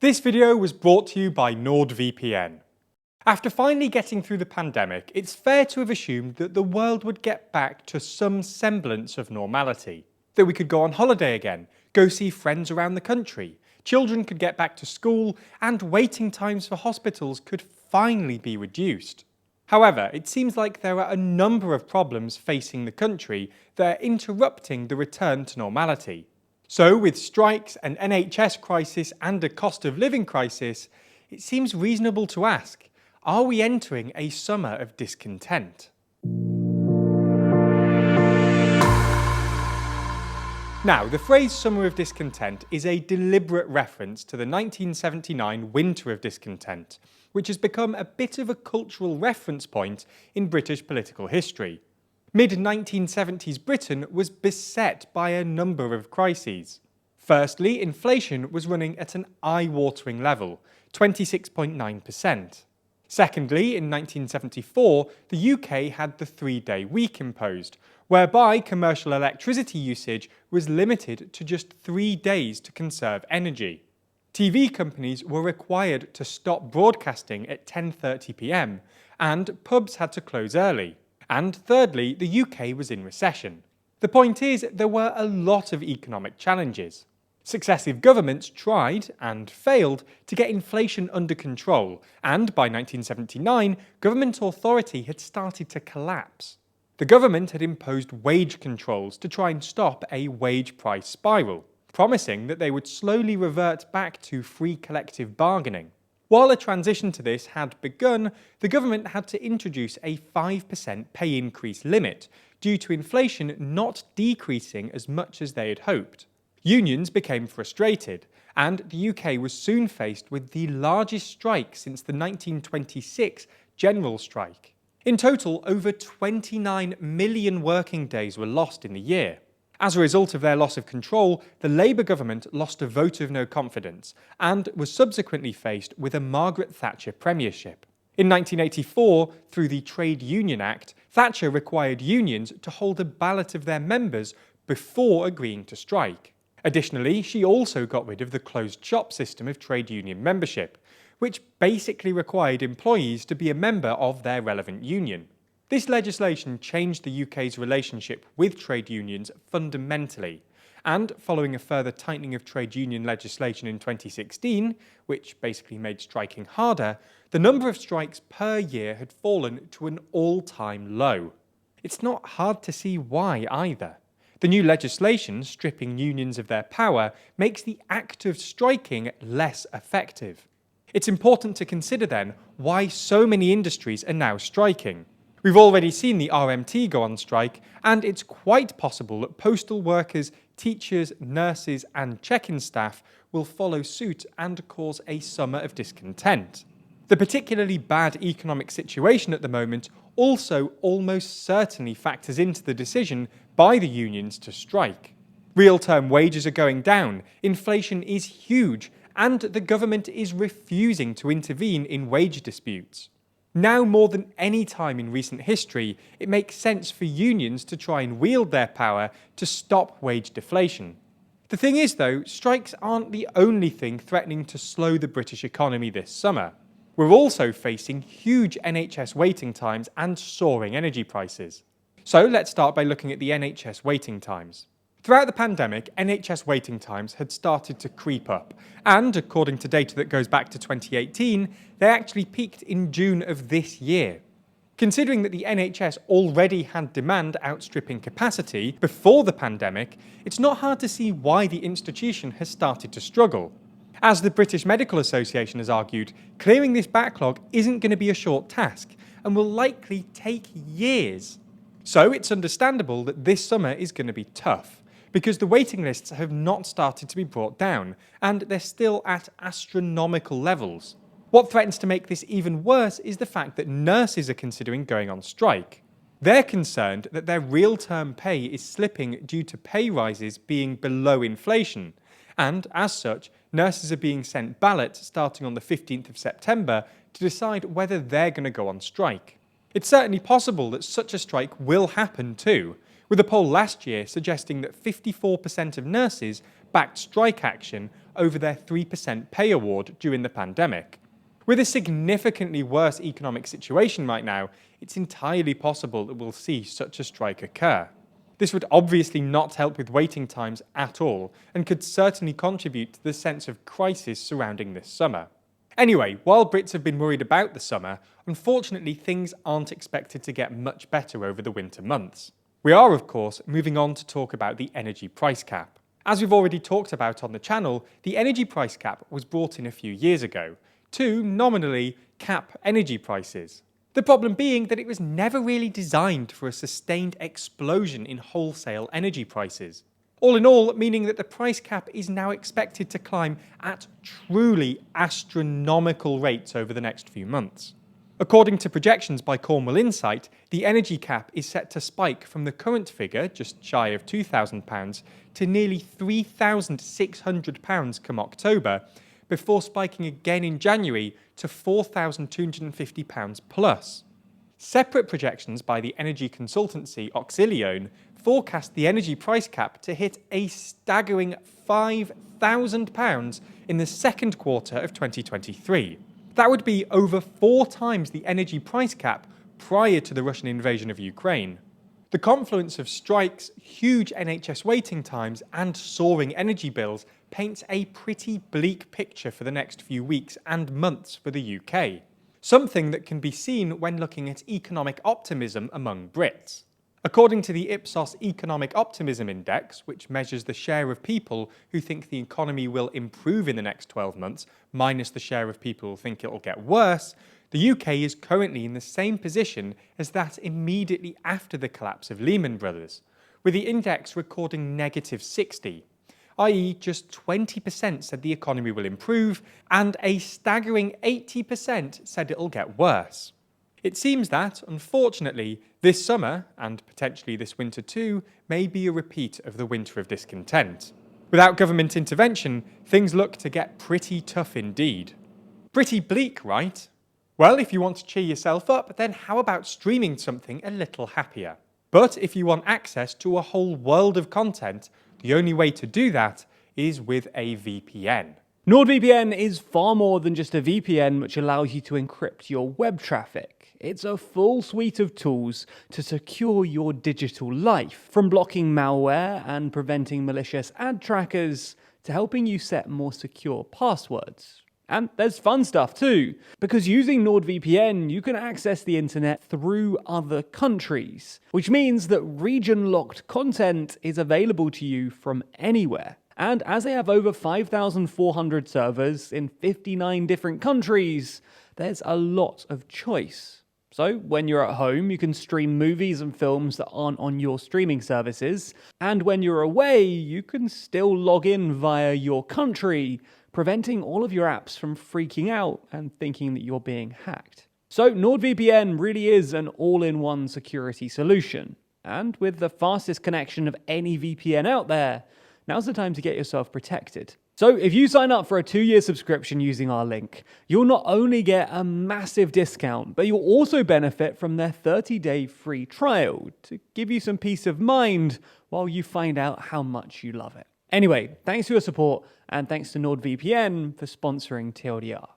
This video was brought to you by NordVPN. After finally getting through the pandemic, it's fair to have assumed that the world would get back to some semblance of normality. That we could go on holiday again, go see friends around the country, children could get back to school, and waiting times for hospitals could finally be reduced. However, it seems like there are a number of problems facing the country that are interrupting the return to normality. So, with strikes, an NHS crisis and a cost of living crisis, it seems reasonable to ask, are we entering a summer of discontent? Now, the phrase Summer of Discontent is a deliberate reference to the 1979 Winter of Discontent, which has become a bit of a cultural reference point in British political history. Mid-1970s Britain was beset by a number of crises. Firstly, inflation was running at an eye-watering level, 26.9%. Secondly, in 1974, the UK had the three-day week imposed, whereby commercial electricity usage was limited to just 3 days to conserve energy. TV companies were required to stop broadcasting at 10:30 p.m, and pubs had to close early. And thirdly, the UK was in recession. The point is, there were a lot of economic challenges. Successive governments tried, and failed, to get inflation under control, and by 1979, government authority had started to collapse. The government had imposed wage controls to try and stop a wage price spiral, promising that they would slowly revert back to free collective bargaining. While a transition to this had begun, the government had to introduce a 5% pay increase limit due to inflation not decreasing as much as they had hoped. Unions became frustrated, and the UK was soon faced with the largest strike since the 1926 general strike. In total, over 29 million working days were lost in the year. As a result of their loss of control, the Labour government lost a vote of no confidence and was subsequently faced with a Margaret Thatcher premiership. In 1984, through the Trade Union Act, Thatcher required unions to hold a ballot of their members before agreeing to strike. Additionally, she also got rid of the closed shop system of trade union membership, which basically required employees to be a member of their relevant union. This legislation changed the UK's relationship with trade unions fundamentally, and following a further tightening of trade union legislation in 2016, which basically made striking harder, the number of strikes per year had fallen to an all-time low. It's not hard to see why either. The new legislation, stripping unions of their power, makes the act of striking less effective. It's important to consider then why so many industries are now striking. We've already seen the RMT go on strike, and it's quite possible that postal workers, teachers, nurses, and check-in staff will follow suit and cause a summer of discontent. The particularly bad economic situation at the moment also almost certainly factors into the decision by the unions to strike. Real-term wages are going down, inflation is huge, and the government is refusing to intervene in wage disputes. Now more than any time in recent history, it makes sense for unions to try and wield their power to stop wage deflation. The thing is though, strikes aren't the only thing threatening to slow the British economy this summer. We're also facing huge NHS waiting times and soaring energy prices. So let's start by looking at the NHS waiting times. Throughout the pandemic, NHS waiting times had started to creep up, and according to data that goes back to 2018, they actually peaked in June of this year. Considering that the NHS already had demand outstripping capacity before the pandemic, it's not hard to see why the institution has started to struggle. As the British Medical Association has argued, clearing this backlog isn't going to be a short task, and will likely take years. So it's understandable that this summer is going to be tough, because the waiting lists have not started to be brought down, and they're still at astronomical levels. What threatens to make this even worse is the fact that nurses are considering going on strike. They're concerned that their real-term pay is slipping due to pay rises being below inflation, and as such, nurses are being sent ballots starting on the 15th of September to decide whether they're going to go on strike. It's certainly possible that such a strike will happen too, with a poll last year suggesting that 54% of nurses backed strike action over their 3% pay award during the pandemic. With a significantly worse economic situation right now, it's entirely possible that we'll see such a strike occur. This would obviously not help with waiting times at all, and could certainly contribute to the sense of crisis surrounding this summer. Anyway, while Brits have been worried about the summer, unfortunately things aren't expected to get much better over the winter months. We are, of course, moving on to talk about the energy price cap. As we've already talked about on the channel, the energy price cap was brought in a few years ago to nominally cap energy prices. The problem being that it was never really designed for a sustained explosion in wholesale energy prices. All in all, meaning that the price cap is now expected to climb at truly astronomical rates over the next few months. According to projections by Cornwall Insight, the energy cap is set to spike from the current figure, just shy of £2,000, to nearly £3,600 come October, before spiking again in January to £4,250 plus. Separate projections by the energy consultancy Auxilione forecast the energy price cap to hit a staggering £5,000 in the second quarter of 2023. That would be over 4 times the energy price cap prior to the Russian invasion of Ukraine. The confluence of strikes, huge NHS waiting times, and soaring energy bills paints a pretty bleak picture for the next few weeks and months for the UK. Something that can be seen when looking at economic optimism among Brits. According to the Ipsos Economic Optimism Index, which measures the share of people who think the economy will improve in the next 12 months, minus the share of people who think it will get worse, the UK is currently in the same position as that immediately after the collapse of Lehman Brothers, with the index recording negative 60, i.e. just 20% said the economy will improve, and a staggering 80% said it'll get worse. It seems that, unfortunately, this summer, and potentially this winter too, may be a repeat of the winter of discontent. Without government intervention, things look to get pretty tough indeed. Pretty bleak, right? Well, if you want to cheer yourself up, then how about streaming something a little happier? But if you want access to a whole world of content, the only way to do that is with a VPN. NordVPN is far more than just a VPN which allows you to encrypt your web traffic. It's a full suite of tools to secure your digital life, from blocking malware and preventing malicious ad trackers to helping you set more secure passwords. And there's fun stuff too, because using NordVPN, you can access the internet through other countries, which means that region-locked content is available to you from anywhere. And as they have over 5,400 servers in 59 different countries, there's a lot of choice. So when you're at home, you can stream movies and films that aren't on your streaming services. And when you're away, you can still log in via your country, preventing all of your apps from freaking out and thinking that you're being hacked. So NordVPN really is an all-in-one security solution. And with the fastest connection of any VPN out there, now's the time to get yourself protected. So if you sign up for a 2-year subscription using our link, you'll not only get a massive discount, but you'll also benefit from their 30-day free trial to give you some peace of mind while you find out how much you love it. Anyway, thanks for your support, and thanks to NordVPN for sponsoring TLDR.